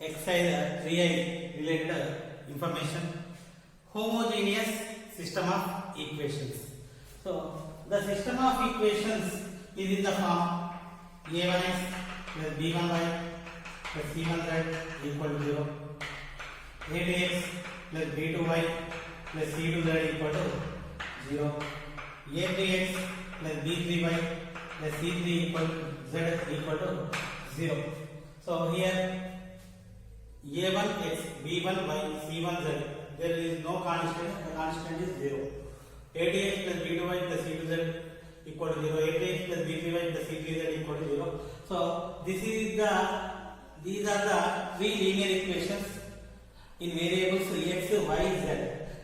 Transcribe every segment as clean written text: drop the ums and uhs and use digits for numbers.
exercise 3i related information. Homogeneous system of equations. So the system of equations is in the form a1x plus b1y plus c1z equal to 0, a2x plus b2y plus c2z equal to 0, a3x plus b3y plus c3 equal to z equal to 0. So here a1x, b1y, c1z, there is no constant, the constant is 0. a2x plus b2y plus c2z equal to 0, a3x plus b3y plus c3z equal to 0. So these are the three linear equations in variables x, y, z.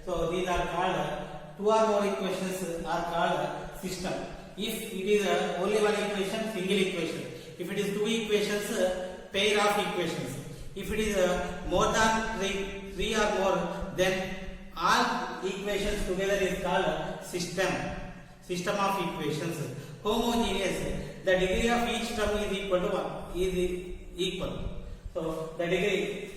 So these are called, two or more equations are called system. If it is only one equation, single equation. If it is two equations, pair of equations. If it is more than three or more, then all equations together is called system of equations. Homogeneous, the degree of each term is equal to 1, is equal. So the degree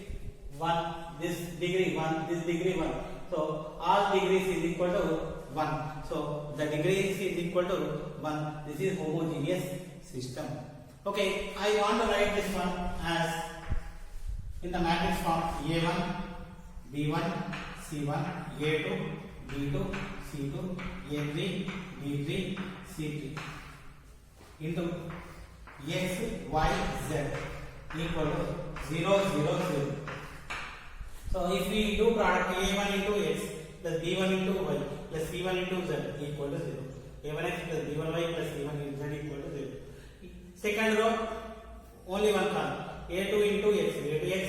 1, this degree 1, this degree 1. So all degrees is equal to 1. So the degrees is equal to 1. This is homogeneous system. Okay, I want to write this one as in the matrix form a1, b1, c1, a2, b2, c2, a3, b3, c3 into x, y, z equal to 0, 0, 0. So if we do product a1 into x plus b1 into y plus c1 into z equal to 0. a1x plus b1y plus c1 into z equal to 0. Second row, only one column. a2 into x, a2x,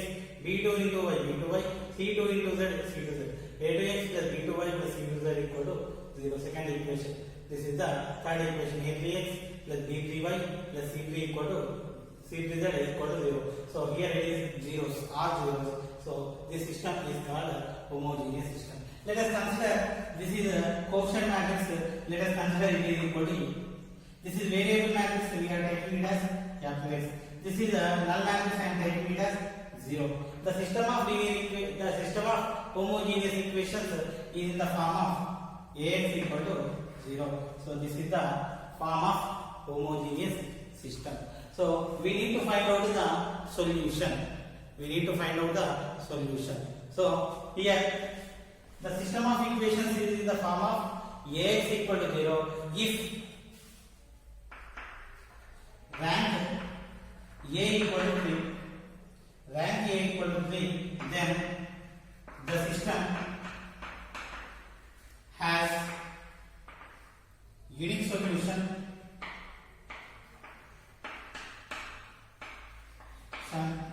b2 into y, b2y, c2 into z, c2z. a2x plus b2y plus c2z equal to 0. Second equation. This is the third equation. a3x plus b3y plus c3 equal to c3z equal to 0. So here it is zeros, all zeros. So this system is called a homogeneous system. Let us consider this is a coefficient matrix. Let us consider it is equal to E. This is variable matrix. We are taking it as capital X. This is a null matrix. I am taking it as 0. The system of homogeneous equations is in the form of Ax equal to 0. So this is the form of homogeneous system. So we need to find out the solution. So here the system of equations is in the form of Ax equal to 0 if rank A equal to 3, then the system has unique solution.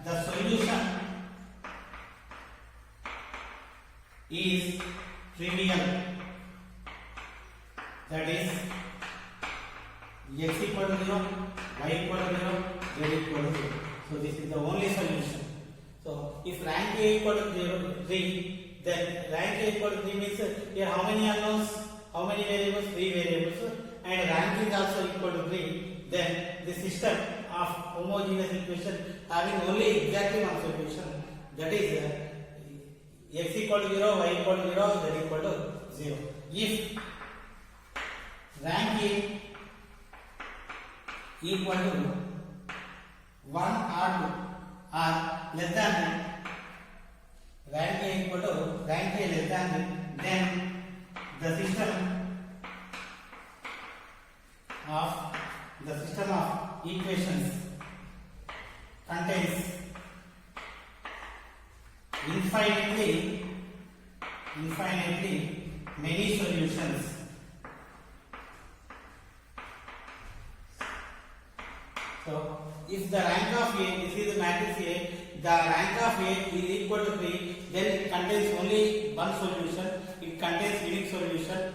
The solution is trivial, that is x equal to 0, y equal to 0, z equal to 0. So this is the only solution. So if rank A equal to 3, then rank A equal to 3 means here how many unknowns, how many variables? 3 variables, and rank is also equal to 3. Then the system of homogeneous equation having only exactly one solution, that is x equal to 0, y equal to 0, z equal to 0. If rank A equal to 1 or 2 or less than rank A equal to rank A less than, then the system of equations contains infinitely many solutions. So if the rank of A, this is the matrix A, the rank of A is equal to 3, then it contains only one solution. It contains unique solution.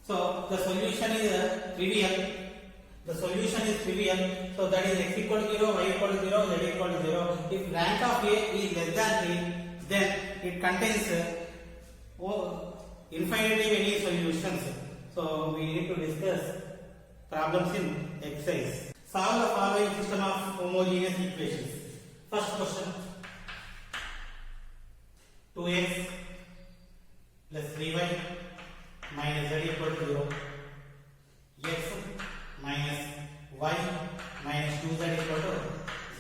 So the solution is trivial. So that is x equal to 0, y equal to 0, z equal to 0. If rank of A is less than 3, then it contains infinitely many solutions. So we need to discuss problems in exercise. Solve the following system of homogeneous equations. First question. 2x plus 3y minus z equal to 0. X minus y minus 2z equal to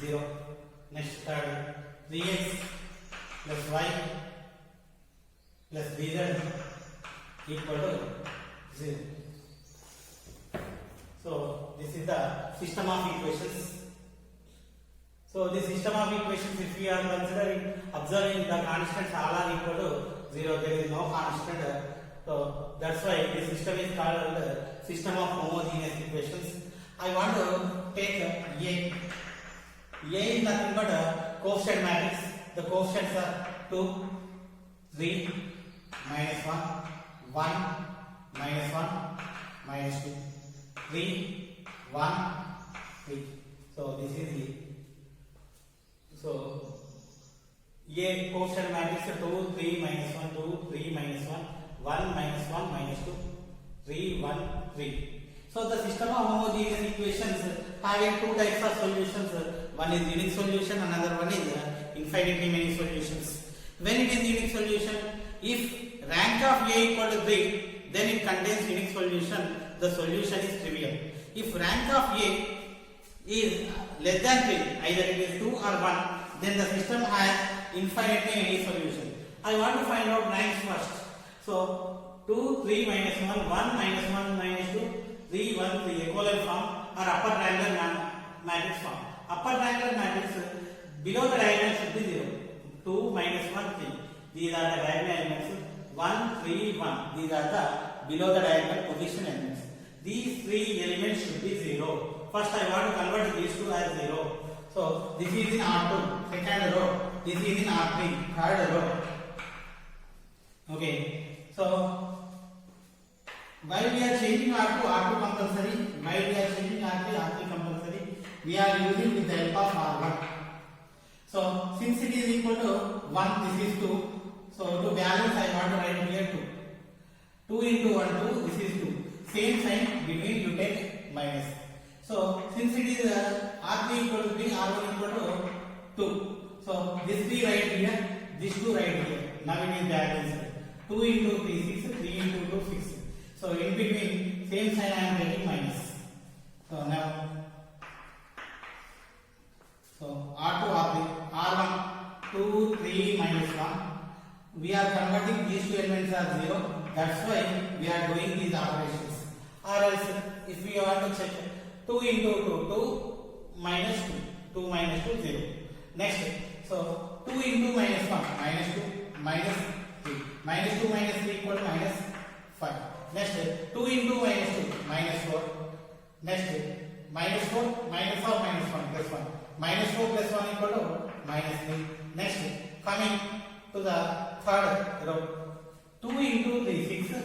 0. Next third, 3x plus y plus bz equal to 0. So this is the system of equations. So the system of equations, if we are considering observing the constants all are equal to 0, there is no constant. So that's why this system is called system of homogeneous equations. I want to take A. A is nothing but a coefficient matrix. The coefficients are 2, 3, minus 1, 1, minus 1, minus 2, 3, 1, 3. So this is the A coefficient matrix 2, 3, minus 1, 2, 3, minus 1, 1, minus 1, minus 2, 3, 1, 3. So the system of homogeneous equations having two types of solutions. One is unique solution, another one is infinitely many solutions. When it is unique solution, if rank of A equal to 3, then it contains unique solution. The solution is trivial. If rank of A is less than 3, either it is 2 or 1, then the system has infinitely many solutions. I want to find out ranks first. So 2, 3, minus 1, 1, minus 1, minus 2, 3, 1, 3 equivalent form or upper triangular matrix form. Upper triangular matrix, below the diagonal should be 0. 2, minus 1, 3. These are the diagonal elements. 1, 3, 1. These are the below the diagonal position elements. These three elements should be 0. First I want to convert these two as 0. So this is in R2, second row. This is in R3, third row. Okay. So while we are changing R2 compulsory. While we are changing R3 compulsory. We are using with the help of R1. So since it is equal to 1, this is 2. So to balance, I want to write here 2. 2 into 1, 2. This is 2. Same sign between you take minus. So since it is R3 equal to 3, R1 equal to 2. So this 3 right here, this 2 right here. Now it is balanced. 2 into 3, 6. 3 into 2, 6. So in between, same sign I am taking minus. So now, so R2, R3, R1, 2, 3, minus 1. We are converting these two elements as 0. That's why we are doing these operations. Or else, if we want to check 2 into 2, 2 minus 2, 2 minus 2, 0. Next, so 2 into minus 1, minus 2, minus 3. Minus 2 minus 3 equal to minus 5. Next, 2 into minus 2, minus 4. Next, minus 4, minus or minus 1, plus 1. Minus 4 plus 1 equal to minus 3. Next, coming to the third row. 2 into 3, 6.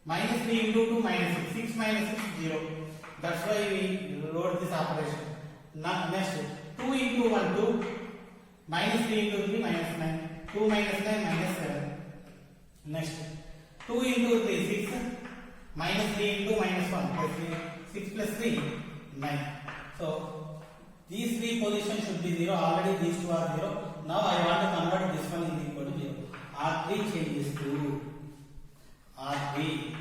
Minus 3 into 2, minus 6. 6 minus 6, 0. That's why we wrote this operation. Now, next, 2 into 1, 2. Minus 3 into 3, minus 9. 2 minus 9, minus 7. Next, 2 into 3, 6. Minus 3 into minus 1, plus 3. 6 plus 3, 9. So, these three positions should be 0. Already these two are 0. Now I want to convert this one is equal to 0. R3 changes to R3.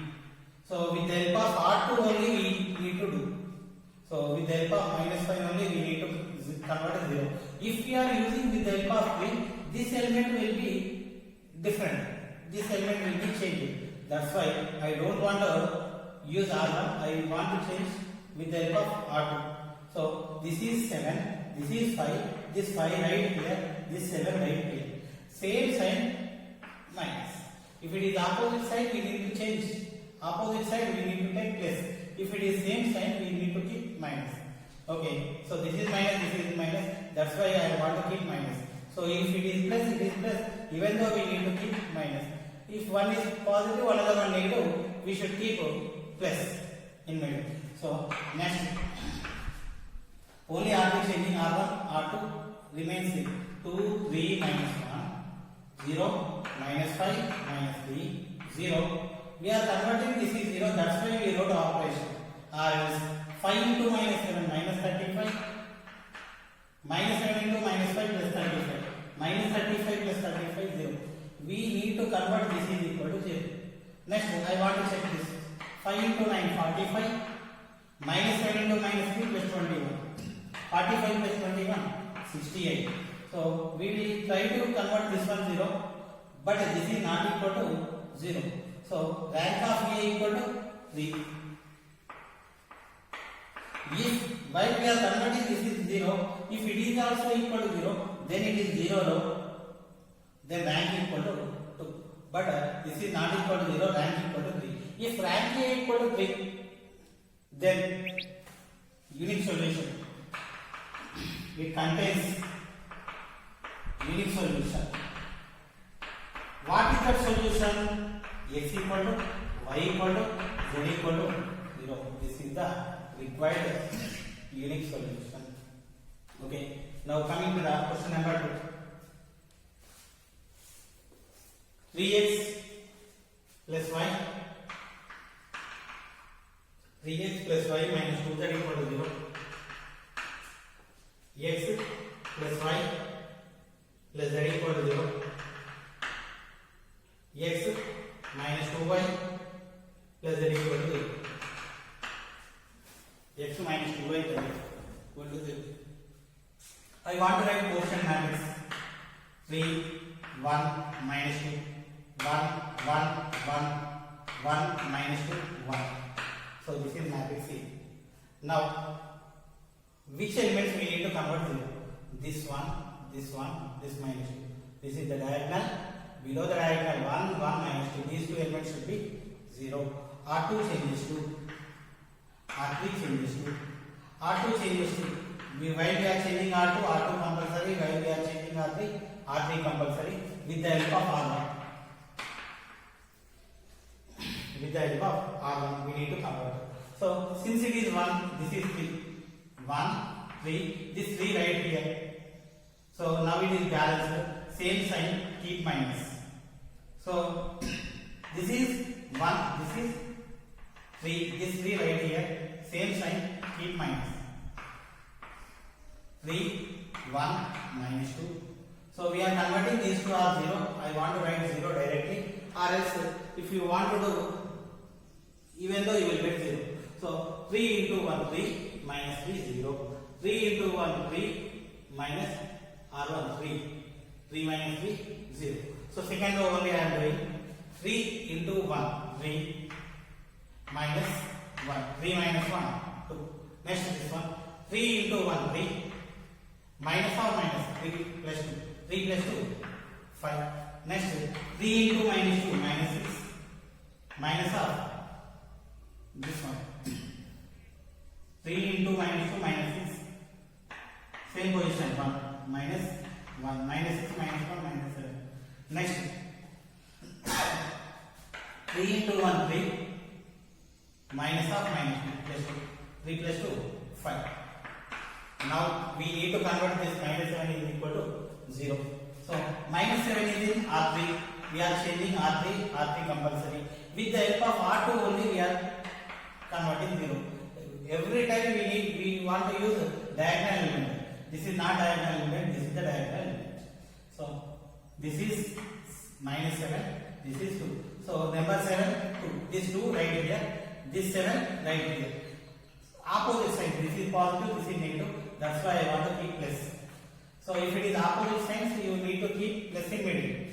So with the help of R2 only we need to do. So with the help of minus 5 only we need to convert to 0. If we are using with the help of 3, this element will be different. This element will be changed. That's why I don't want to use R1. I want to change with the help of R2. So this is 7, this is 5, this 5 right here, this 7 right here. Same sign minus. If it is opposite side, we need to change. Opposite side, we need to take plus. If it is same sign, we need to keep minus. Okay, so this is minus, this is minus. That's why I want to keep minus. So if it is plus, it is plus. Even though we need to keep minus. If one is positive, another one negative, we should keep plus in middle. So next. Only R2 changing R1, R2 remains 2, 3, minus 1, 0, minus 5, minus 3, 0. We are converting this is 0, that's why we wrote operation. R is 5 into minus 7, minus 35. Minus 7 into minus 5 plus 35. Minus 35 plus 35, 0. convert this is equal to 0. Next, I want to check this. 5 into 9, 45. Minus 7 into minus 3 plus 21. 45 plus 21, 68. So we will try to convert this one 0, but this is not equal to 0. So rank of A equal to 3. If while we are converting this is 0, if it is also equal to 0, then it is 0, then rank equal to 2. But this is not equal to 0, rank equal to 3. If rank A equal to 3, then unique solution. It contains unique solution. What is that solution? X equal to y equal to z equal to 0. This is the required unique solution. Okay. Now coming to the question number 2. 3x plus y. 3x plus y minus 2z equal to 0. X plus y plus z equal to 0. X minus 2y plus z equal to 0. X minus 2y equal to 0. I want to write quotient matrix. 3, 1, minus 2, 1, 1, 1, 1, minus 2, 1. So this is matrix C. Now, which elements we need to convert 0? This one, this minus 2. This is the diagonal. Below the diagonal 1, 1, minus 2. These two elements should be 0. R2 changes to R3 changes to R2 changes to. While we are changing R2, R2 compulsory. While we are changing R3, R3 compulsory. With the help of R1. With the help of R1, we need to convert. So since it is 1, this is 3. 1, 3. This 3 right here. So now it is balanced. Same sign, keep minus. So this is 1, this is 3. This 3 right here. Same sign, keep minus. 3, 1, minus 2. So we are converting these two are 0. I want to write 0 directly. Or else if you want to do, even though you will get 0. So 3 into 1, 3, minus 3, 0. 3 into 1, 3, minus R1, 3. 3 minus 3, 0. So second row only I am doing. 3 into 1, 3, minus 1. 3 minus 1, 2. Next this one. 3 into 1, 3, minus or minus 3 plus 2. 3 plus 2, 5. Next 3 into minus 2, minus 6. Minus of this one. 3 into minus 2, minus 6. Same position, 1, minus 1, minus 6, minus 1, minus 7. Next, 3 into 1, 3, minus of minus 2, plus 2. 3 plus 2, 5. Now, we need to convert this minus 7 is equal to 0. So, minus 7 is in R3. We are changing R3, R3 compulsory. With the help of R2 only, we are converting 0. Every time we want to use diagonal element. This is not diagonal element, this is the diagonal element. So this is minus 7, this is 2. So number 7, 2. This 2 right here, this 7 right here. Opposite side, this is positive, this is negative. That's why I want to keep plus. So if it is opposite signs, you need to keep plus in middle.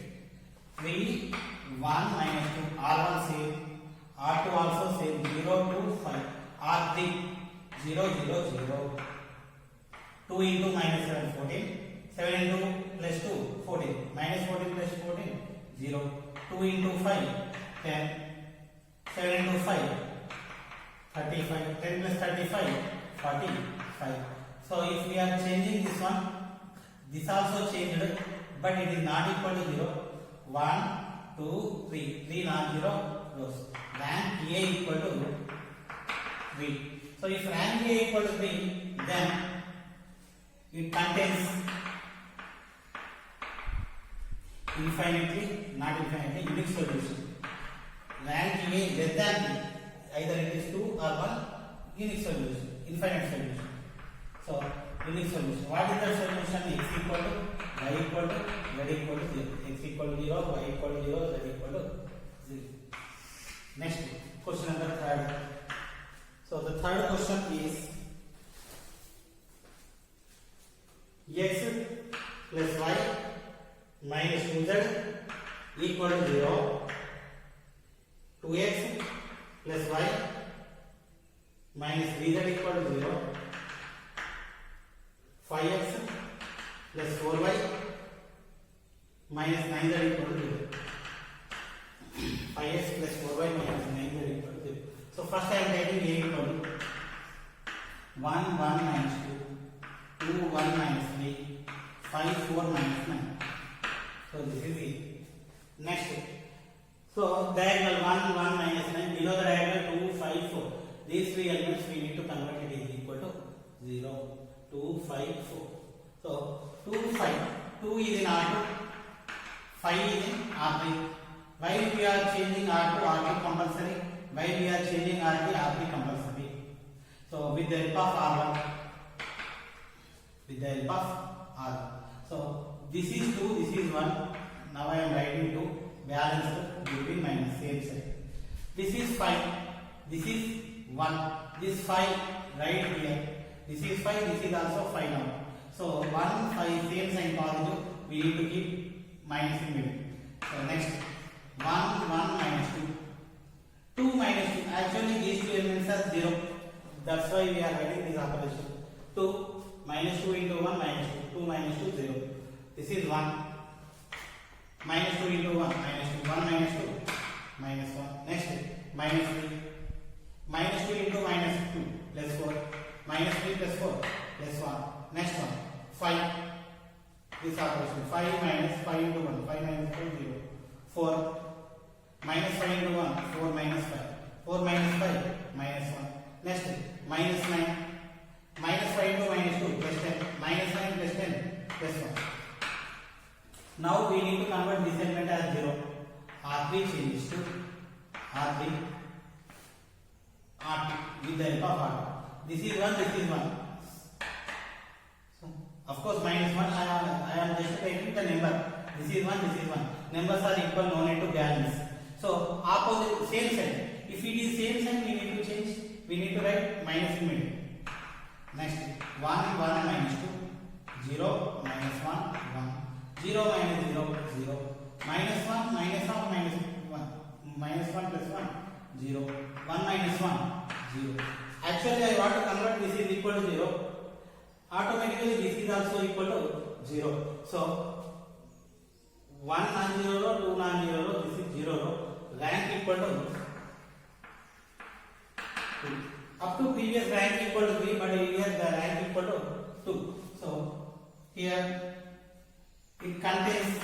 3, 1, minus 2, R1 same, R2 also same, 0, 2, 5. R3 0 0 0. 2 into minus 7 14. 7 into plus 2 14. Minus 14 plus 14 0. 2 into 5 10. 7 into 5 35. 10 plus 35 45. So if we are changing this one, this also changed, but it is not equal to 0. 1 2 3. 3 not 0 goes. Rank A equal to 3. So if rank A equal to 3, then it contains infinitely, not infinitely, unique solution. Rank A less than B, either it is 2 or 1, unique solution, infinite solution. So unique solution. What is the solution? X equal to y equal to z equal to 0. X equal to 0, y equal to 0, z equal to 0. Next question number 3rd. So the third question is x plus y minus 2z equal to 0. 2x plus y minus 3z equal to 0. 5x plus 4y minus 9z equal to 0. 5x plus 4y minus 9z equal to 0. So first I am taking a equal to 1 1 minus 2 2 1 minus 3 5 4 minus 9. So this is it. Next, so diagonal 1 1 minus 9, below the diagonal 2 5 4. These three elements we need to convert it is equal to 0 2 5 4. So 2 5, 2 is in R2, 5 is in R3. While we are changing R2 R3 compulsory, while we are changing R3 R3 compulsory. So with the help of R1, with the help of R. So this is 2, this is 1. Now I am writing 2, balanced between minus same side. This is 5, this is 1, this 5 right here. This is 5, this is also 5 now. So 1 5 same sign positive, we need to keep minus in middle. So next 1 1 minus 2, 2 minus 2. Actually these two elements are 0. That's why we are writing this operation. 2 minus 2 into 1 minus 2. 2 minus 2 0. This is 1. Minus 2 into 1 minus 2. 1 minus 2 minus 1. Next minus 3. Minus 2 into minus 2 plus 4. Minus 3 plus 4 plus 1. Next one 5. This operation 5 minus 5 into 1. 5 minus 4 0. 4 minus 5 into 1. 4 minus 5. 4 minus 5 minus 1. Next minus 9. Minus 5 into minus 2 plus 10. Minus 9 plus 10 plus 1. Now we need to convert this element as 0. R3 changes to R3 with the help of R2. This is 1, this is 1. So, of course minus 1 I am just taking the number. This is 1, this is 1. Numbers are equal, no need to balance. So opposite, same sign. If it is same sign, we need to change. We need to write minus in middle. Next 1 1 minus 2 0 minus 1 1. 0 minus 0 0. Minus 1 minus 1 minus 1. Minus 1 plus 1 0. 1 minus 1 0. Actually I want to convert this is equal to 0. Automatically this is also equal to 0. So 1 non-zero row, 2 non-zero row, this is 0 row. Rank equal to 2. Up to previous rank equal to 3, but here the rank equal to 2. So here it contains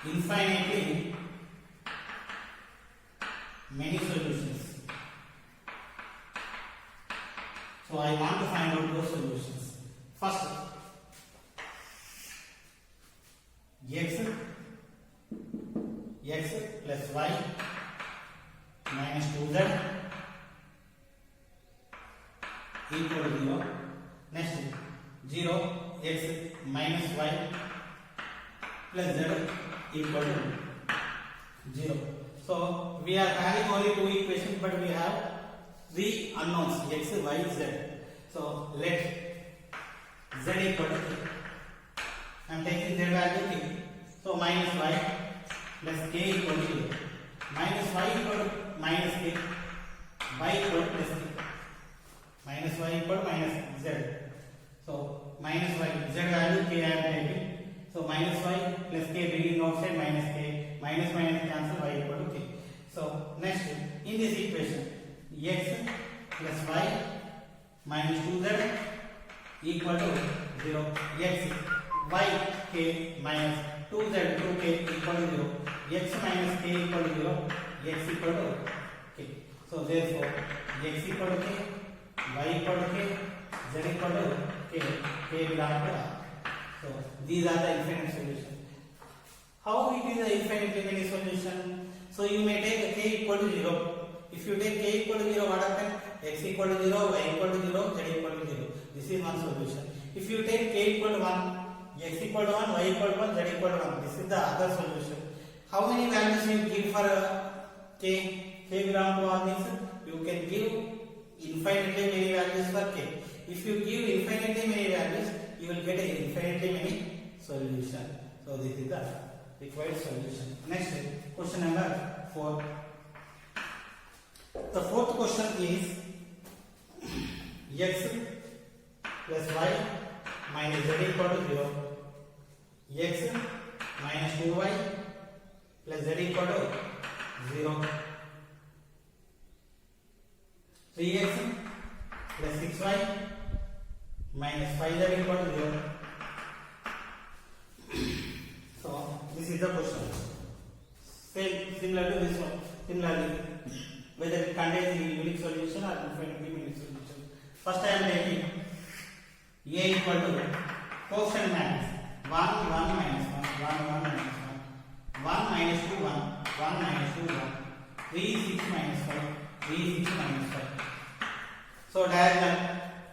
infinitely many solutions. So I want to find out those solutions. First, x plus y minus 2z equal to 0. Next 0 x minus y plus z equal to 0. So we are having only two equations, but we have three unknowns x, y, z. So let z equal to 3. I am taking z value 3. So minus y plus k equal to 0. Minus y equal to minus k. Y equal to plus k. Minus y equal to minus z. So minus y, z value k I am taking. So minus y plus k bringing outside minus k. Minus minus cancel, y equal to k. So next in this equation x plus y minus 2z equal to 0. X y k minus 2z 2k equal to 0. X minus k equal to 0. X equal to k. So therefore x equal to k, y equal to k, z equal to k, k belongs to R. So these are the infinite solutions. How it is an infinitely many solution? So you may take k equal to 0. If you take k equal to 0, what happens? X equal to 0, y equal to 0, z equal to 0. This is one solution. If you take k equal to 1, x equal to 1, y equal to 1, z equal to 1. This is the other solution. How many values you give for k? K belong to all these. You can give infinitely many values for k. If you give infinitely many values, you will get infinitely many solution. So this is the required solution. Next, question number 4. The fourth question is x plus y minus z equal to 0. X minus 2y plus z equal to 0. 3x plus 6y minus 5z equal to 0. So this is the question. Similar to this one. Similarly, whether it contains a unique solution or infinitely many solution. First I am taking a equal to quotient matrix 1 1 minus 1 1 1 minus 1 1 minus 2 1 1 minus 2 1 3 6 minus 5 3 6 minus 5. So diagonal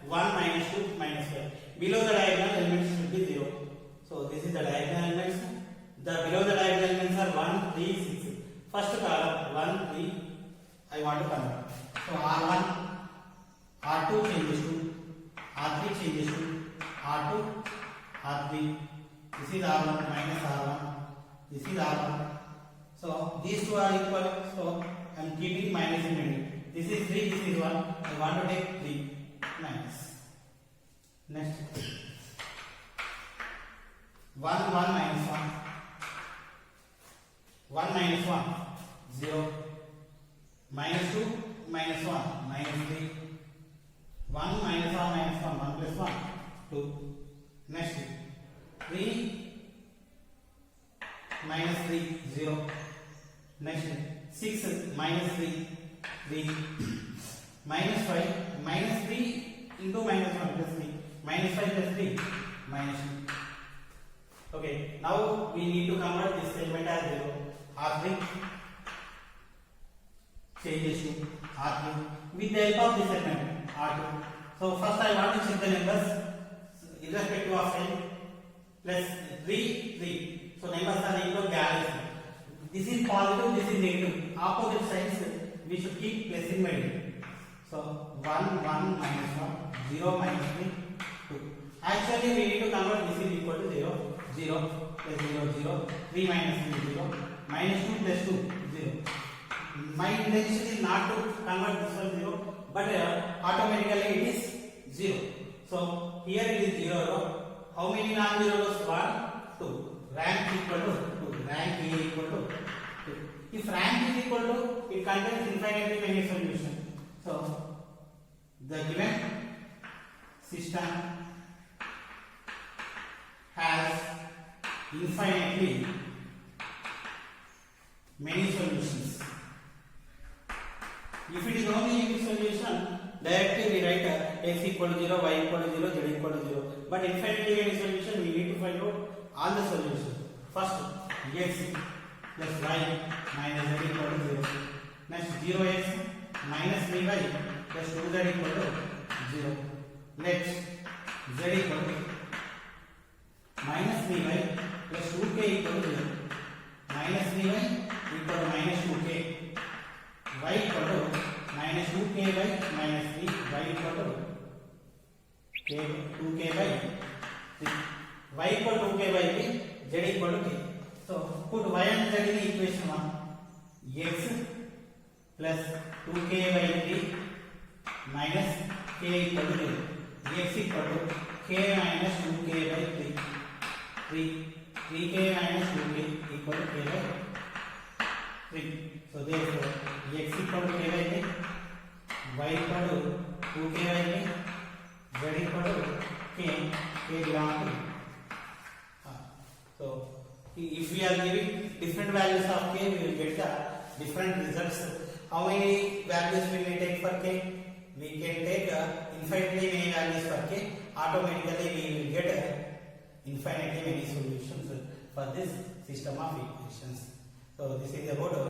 1 minus 2 minus 5. Below the diagonal elements should be 0. So this is the diagonal elements. The below the diagonal elements are 1 3 6. First column 1 3 I want to convert. So R1 R2 changes to R3 changes to R2 R3. This is R1 minus R1. This is R1. So these two are equal. So I am keeping minus in middle. This is 3. This is 1. I want to take 3 minus. Next 1 1 minus 1. 1 minus 1 0. Minus 2 minus 1 minus 3. 1 minus 1 minus 1 1 plus 1 2. Next 3 minus 3 0. Next 6 minus 3 3. Minus 5 minus 3 into minus 1 plus 3. Minus 5 plus 3 minus 2. Okay, now we need to convert this element as 0. R3 changes to R2 with the help of this element R2. So first I want to check the numbers irrespective of sign. Plus 3 3. So numbers are equal galaxy. This is positive, this is negative. Opposite signs we should keep plus in middle. So 1 1 minus 1 0 minus 3 2. Actually we need to convert this is equal to 0 0 plus 0 0 3 minus 3 0 minus 2 plus 2 0. My intention is not to convert this one 0, but automatically it is 0. So here it is 0 row. How many non-zero rows? 1 2. Rank equal to 2. Rank A equal to 2. If rank is equal to, it contains infinitely many solutions. So the given system has infinitely many solutions. If it is only unique solution, directly we write x equal to 0, y equal to 0, z equal to 0. But infinitely many solution, we need to find out all the solutions. First, x plus y minus z equal to 0. Next, 0x minus 3y plus 2z equal to 0. Next, z equal to minus 3y plus 2k equal to 0. Minus 3y equal to minus 2k. Y equal to minus 2k by minus 3. Y equal to 2k by 3. Y equal to 2k by 3. Z equal to k. So put y and z in equation 1. X plus 2k by 3 minus k equal to 0. X equal to k minus 2k by 3. 3k minus 2k equal to k by 3. So therefore x equal to k by 3, y equal to 2k by 3, z equal to k belong to. So if we are giving different values of k, we will get the different results. How many values we may take for k? We can take infinitely many values for k. Automatically we will get infinitely many solutions for this system of equations. So this is about